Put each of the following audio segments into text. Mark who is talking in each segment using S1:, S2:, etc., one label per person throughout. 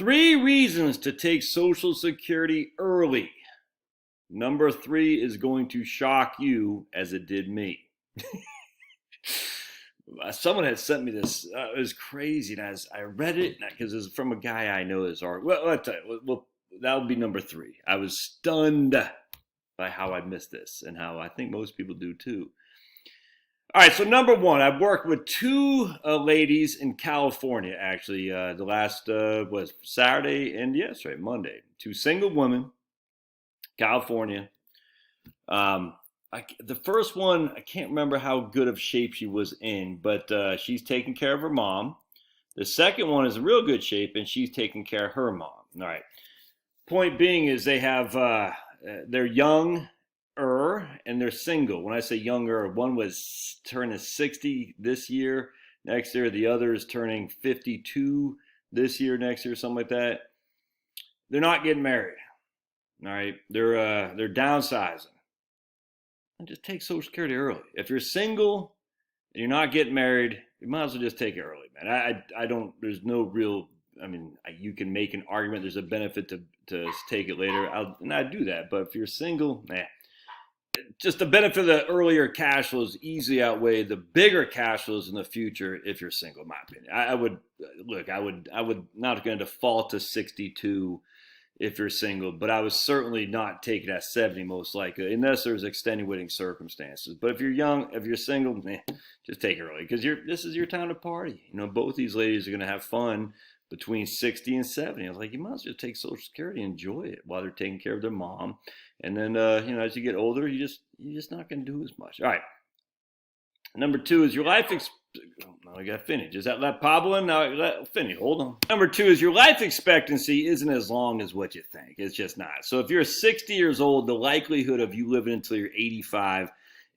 S1: 3 reasons to take Social Security early. Number 3 is going to shock you as it did me. Someone had sent me this. It was crazy, and I read it because it's from a guy I know. This article. Well, I'll tell you. Well, that would be number 3. I was stunned by how I missed this, and how I think most people do too. All right, so number 1, I've worked with 2 ladies in California, actually. The last was Saturday and yesterday, Monday. 2 single women, California. The first one, I can't remember how good of shape she was in, but she's taking care of her mom. The second one is in real good shape, and she's taking care of her mom. All right. Point being is they're younger and they're single. When I say younger, one was turning 60 this year. Next year, the other is turning 52 this year, next year, something like that. They're not getting married. All right. They're downsizing. And just take Social Security early. If you're single and you're not getting married, you might as well just take it early, man. I don't, there's no real, you can make an argument there's a benefit to take it later. I'd do that. But if you're single, just the benefit of the earlier cash flows easily outweigh the bigger cash flows in the future if you're single, in my opinion. I would not going to default to 62 if you're single, but I was certainly not taking at 70 most likely, unless there's extenuating circumstances. But if you're young, if you're single, just take it early, because this is your time to party. Both these ladies are going to have fun between 60 and 70. I was like, you might as well take Social Security and enjoy it while they're taking care of their mom. And then, as you get older, you're just not going to do as much. All right. Number 2 is your life now I got to finish. Is that Pablo? Now finish. Hold on. Number 2 is your life expectancy isn't as long as what you think. It's just not. So if you're 60 years old, the likelihood of you living until you're 85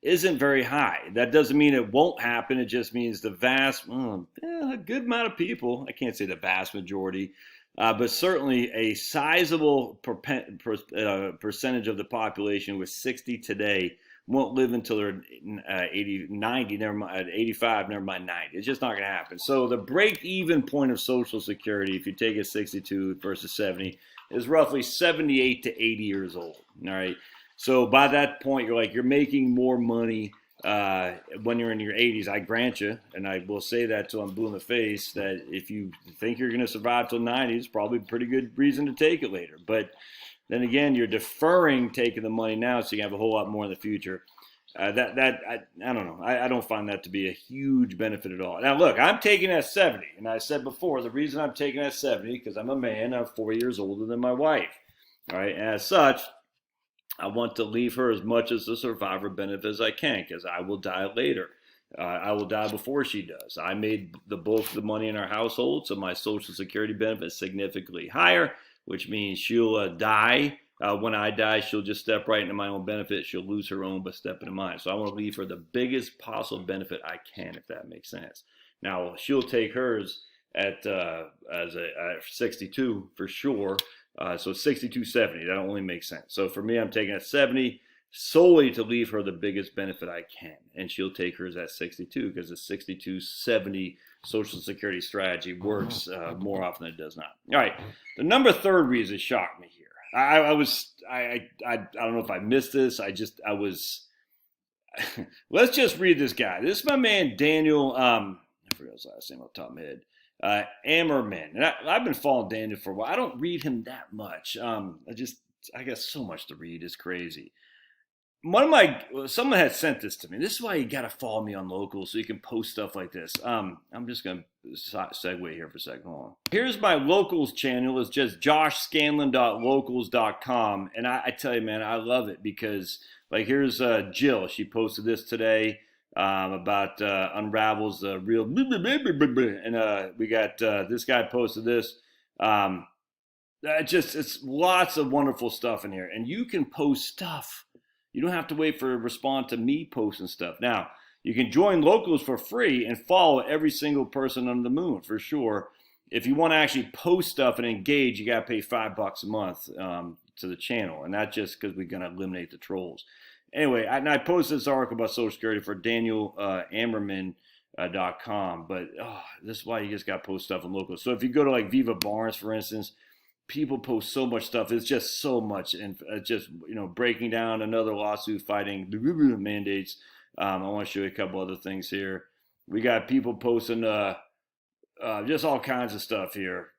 S1: isn't very high. That doesn't mean it won't happen. It just means a good amount of people, I can't say the vast majority, but certainly a sizable percentage of the population with 60 today won't live until they're 80, 90, never mind 85, never mind 90. It's just not going to happen. So the break-even point of Social Security, if you take it 62 versus 70, is roughly 78 to 80 years old. All right. So by that point, you're making more money when you're in your 80s. I grant you, and I will say that till I'm blue in the face, that if you think you're going to survive till 90, it's probably a pretty good reason to take it later. But then again, you're deferring taking the money now, so you have a whole lot more in the future. I don't know. I don't find that to be a huge benefit at all. Now, look, I'm taking at 70, and I said before, the reason I'm taking at 70 because I'm a man. I'm 4 years older than my wife. All right, and as such, I want to leave her as much as the survivor benefit as I can, because I will die later. I will die before she does. I made the bulk of the money in our household, so my Social Security benefit is significantly higher, which means she'll die. When I die, she'll just step right into my own benefit. She'll lose her own, but step into mine. So I want to leave her the biggest possible benefit I can, if that makes sense. Now, she'll take hers at 62 for sure. So 62.70, that only makes sense. So for me, I'm taking at 70 solely to leave her the biggest benefit I can. And she'll take hers at 62 because the 62.70 Social Security strategy works more often than it does not. All right. The number 3rd reason shocked me here. I don't know if I missed this. Let's just read this guy. This is my man, Daniel, I forgot his last name off the top of my head. Ammerman. And I've been following Daniel for a while. I don't read him that much. I got so much to read. It's crazy. Someone had sent this to me. This is why you got to follow me on Locals so you can post stuff like this. I'm just going to segue here for a second. Hold on. Here's my Locals channel. It's just joshscanlon.locals.com. And I tell you, man, I love it because, here's Jill. She posted this today about unravels the real. And we got this guy posted this. It's lots of wonderful stuff in here. And you can post stuff. You don't have to wait for a response to me posting stuff. Now, you can join Locals for free and follow every single person under the moon for sure. If you want to actually post stuff and engage, you got to pay $5 a month to the channel. And that's just because we're going to eliminate the trolls. Anyway, I posted this article about Social Security for Daniel Ammerman. .com. But this is why you just got to post stuff on local. So if you go to like Viva Barnes, for instance, people post so much stuff. It's just so much, and just breaking down another lawsuit fighting the mandates. I want to show you a couple other things here. We got people posting just all kinds of stuff here.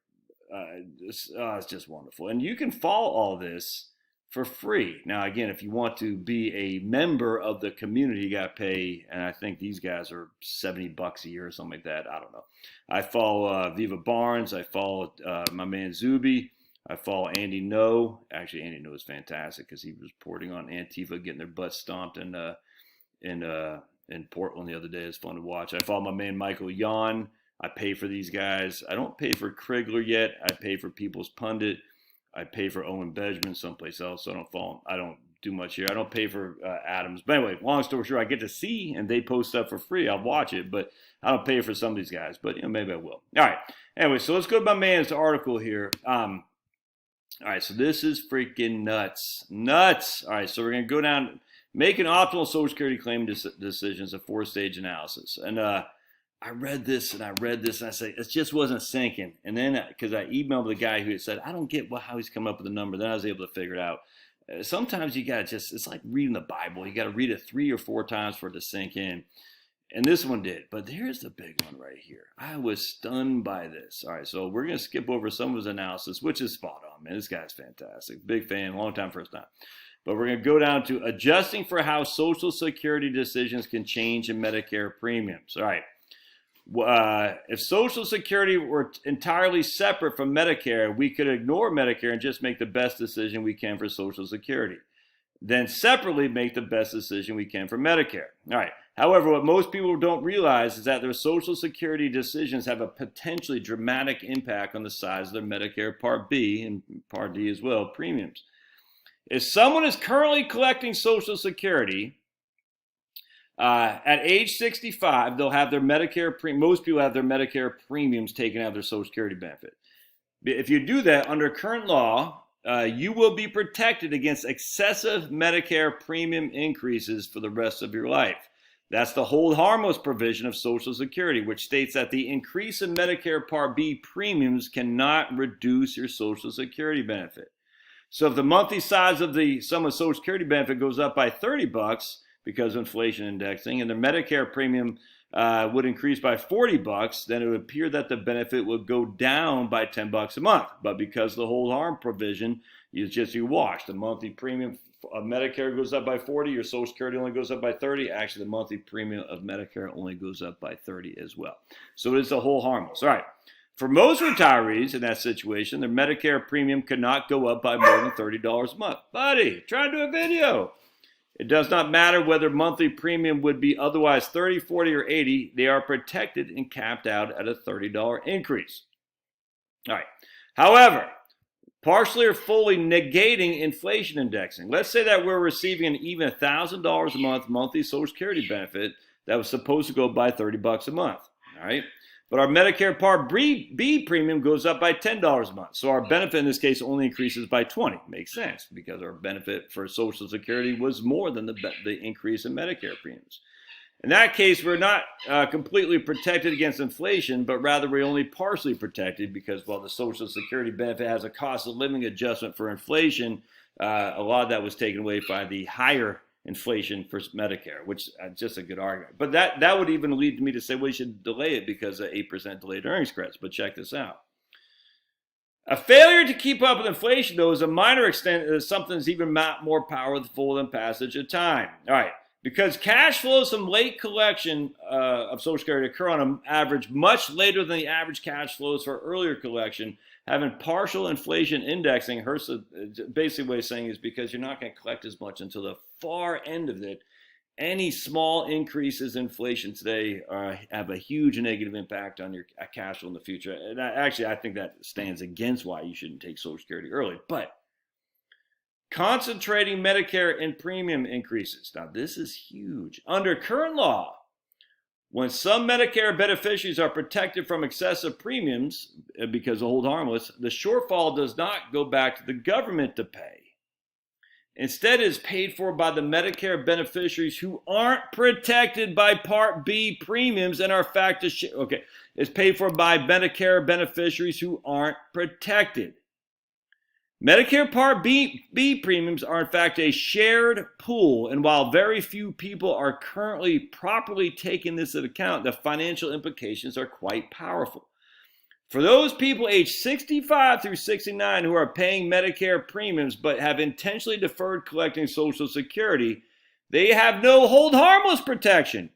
S1: It's just wonderful, and you can follow all this for free. Now, again, if you want to be a member of the community, you got to pay, and I think these guys are $70 a year or something like that. I don't know. I follow Viva Barnes. I follow my man Zuby. I follow Andy No. Actually, Andy No is fantastic because he was reporting on Antifa getting their butts stomped in Portland the other day. It's fun to watch. I follow my man Michael Yon. I pay for these guys. I don't pay for Krigler yet. I pay for People's Pundit. I pay for Owen Benjamin someplace else, so I don't follow him. I don't do much here. I don't pay for Adams. But anyway, long story short, I get to see, and they post stuff for free. I'll watch it, but I don't pay for some of these guys. But maybe I will. All right. Anyway, so let's go to my man's article here. All right, so this is freaking nuts. Nuts. All right, so we're going to go down, making optimal Social Security claim decisions, a 4-stage analysis. And I read this, and I said, it just wasn't sinking. And then, because I emailed the guy who had said, I don't get how he's come up with the number. Then I was able to figure it out. Sometimes you got to it's like reading the Bible. You got to read it 3 or 4 times for it to sink in. And this one did. But here's the big one right here. I was stunned by this. All right, so we're going to skip over some of his analysis, which is spot on, man. This guy's fantastic. Big fan, long time, first time. But we're going to go down to adjusting for how Social Security decisions can change in Medicare premiums. All right. If Social Security were entirely separate from Medicare, we could ignore Medicare and just make the best decision we can for Social Security. Then separately make the best decision we can for Medicare. All right. However, what most people don't realize is that their Social Security decisions have a potentially dramatic impact on the size of their Medicare Part B and Part D as well premiums. If someone is currently collecting Social Security, at age 65, they'll have their Medicare most people have their Medicare premiums taken out of their Social Security benefit. If you do that under current law, you will be protected against excessive Medicare premium increases for the rest of your life. That's the hold harmless provision of Social Security, which states that the increase in Medicare Part B premiums cannot reduce your Social Security benefit. So if the monthly size of the sum of Social Security benefit goes up by $30, because of inflation indexing, and the Medicare premium would increase by $40, then it would appear that the benefit would go down by $10 a month. But because the hold harm provision is just you wash. The monthly premium of Medicare goes up by 40, your Social Security only goes up by 30. Actually, the monthly premium of Medicare only goes up by 30 as well. So it is a whole harmless. All right. For most retirees in that situation, their Medicare premium could not go up by more than $30 a month. Buddy, try to do a video. It does not matter whether monthly premium would be otherwise 30, 40, or 80. They are protected and capped out at a $30 increase. All right. However, partially or fully negating inflation indexing. Let's say that we're receiving an even $1,000 a month monthly Social Security benefit that was supposed to go by $30 a month. All right. But our Medicare Part B premium goes up by $10 a month. So our benefit in this case only increases by $20. Makes sense because our benefit for Social Security was more than the increase in Medicare premiums. In that case, we're not completely protected against inflation, but rather we're only partially protected because while the Social Security benefit has a cost of living adjustment for inflation, a lot of that was taken away by the higher inflation for Medicare, which is just a good argument. But that would even lead me to say we should delay it because of 8% delayed earnings credits. But check this out. A failure to keep up with inflation, though, is a minor extent something that's even more powerful than passage of time. All right. Because cash flows from late collection of Social Security occur on an average much later than the average cash flows for earlier collection, having partial inflation indexing hurts. Basically what he's saying is because you're not going to collect as much until the far end of it. Any small increases in inflation today have a huge negative impact on your cash flow in the future. And I think that stands against why you shouldn't take Social Security early. But concentrating Medicare in premium increases. Now, this is huge. Under current law, when some Medicare beneficiaries are protected from excessive premiums because of hold harmless, the shortfall does not go back to the government to pay. Instead, it is paid for by the Medicare beneficiaries who aren't protected by Part B premiums and are it's paid for by Medicare beneficiaries who aren't protected. Medicare Part B premiums are in fact a shared pool, and while very few people are currently properly taking this into account, the financial implications are quite powerful. For those people aged 65 through 69 who are paying Medicare premiums but have intentionally deferred collecting Social Security, they have no hold harmless protection.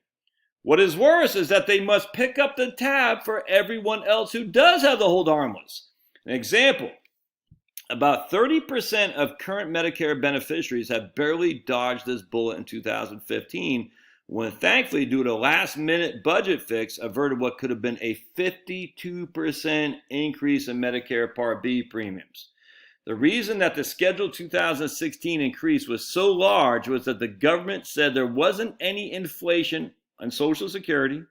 S1: What is worse is that they must pick up the tab for everyone else who does have the hold harmless. An example, about 30% of current Medicare beneficiaries have barely dodged this bullet in 2015, when thankfully, due to a last-minute budget fix, averted what could have been a 52% increase in Medicare Part B premiums. The reason that the scheduled 2016 increase was so large was that the government said there wasn't any inflation on Social Security,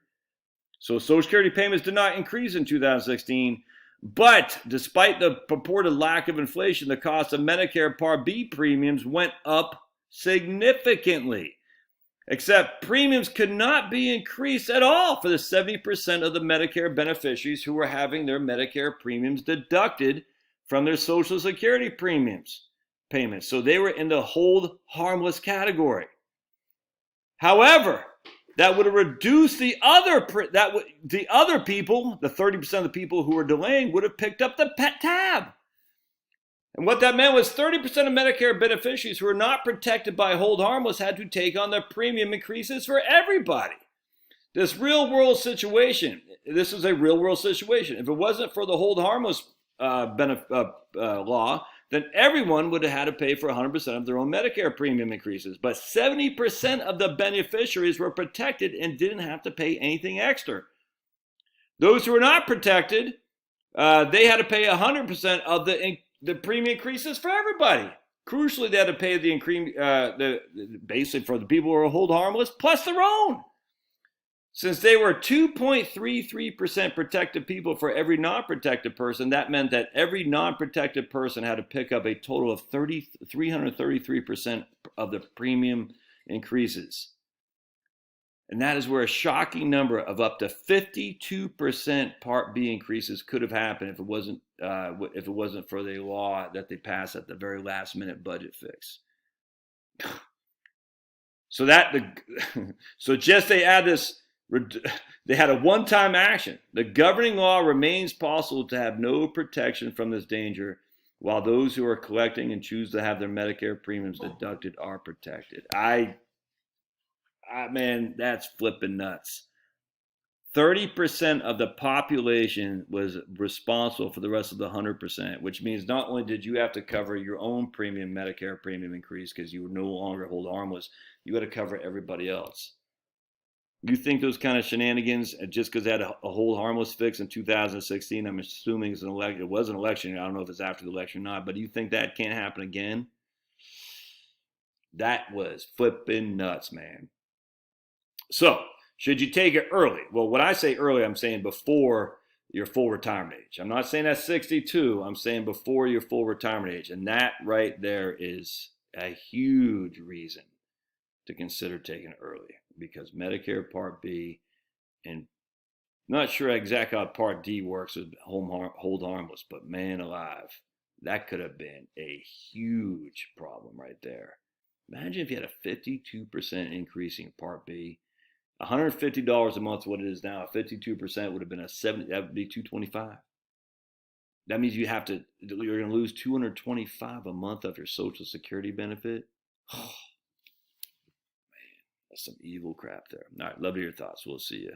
S1: so Social Security payments did not increase in 2016, but despite the purported lack of inflation, the cost of Medicare Part B premiums went up significantly. Except premiums could not be increased at all for the 70% of the Medicare beneficiaries who were having their Medicare premiums deducted from their Social Security payments. So they were in the hold harmless category. However, that would have reduced the other people, the 30% of the people who were delaying, would have picked up the tab. And what that meant was 30% of Medicare beneficiaries who were not protected by hold harmless had to take on the premium increases for everybody. This is a real world situation. If it wasn't for the hold harmless law, then everyone would have had to pay for 100% of their own Medicare premium increases. But 70% of the beneficiaries were protected and didn't have to pay anything extra. Those who were not protected, they had to pay 100% of the premium increases for everybody. Crucially, they had to pay basically for the people who are hold harmless plus their own. Since they were 2.33% protected people for every non-protected person, that meant that every non-protected person had to pick up a total of 333% of the premium increases. And that is where a shocking number of up to 52% Part B increases could have happened if it wasn't for the law that they passed at the very last minute budget fix. So they had a one-time action. The governing law remains possible to have no protection from this danger, while those who are collecting and choose to have their Medicare premiums deducted are protected. Man, that's flipping nuts. 30% of the population was responsible for the rest of the 100%, which means not only did you have to cover your own Medicare premium increase because you were no longer hold harmless, you had to cover everybody else. You think those kind of shenanigans, just because they had a hold harmless fix in 2016, I'm assuming it was an election. I don't know if it's after the election or not, but do you think that can't happen again? That was flipping nuts, man. So, should you take it early? Well, when I say early, I'm saying before your full retirement age. I'm not saying that's 62. I'm saying before your full retirement age. And that right there is a huge reason to consider taking it early, because Medicare Part B, and not sure exactly how Part D works with hold harmless, but man alive, that could have been a huge problem right there. Imagine if you had a 52% increase in Part B. $150 a month is what it is now. 52% would have been that would be $225. That means you're going to lose $225 a month of your Social Security benefit. Oh, man, that's some evil crap there. All right, love to hear your thoughts. We'll see you.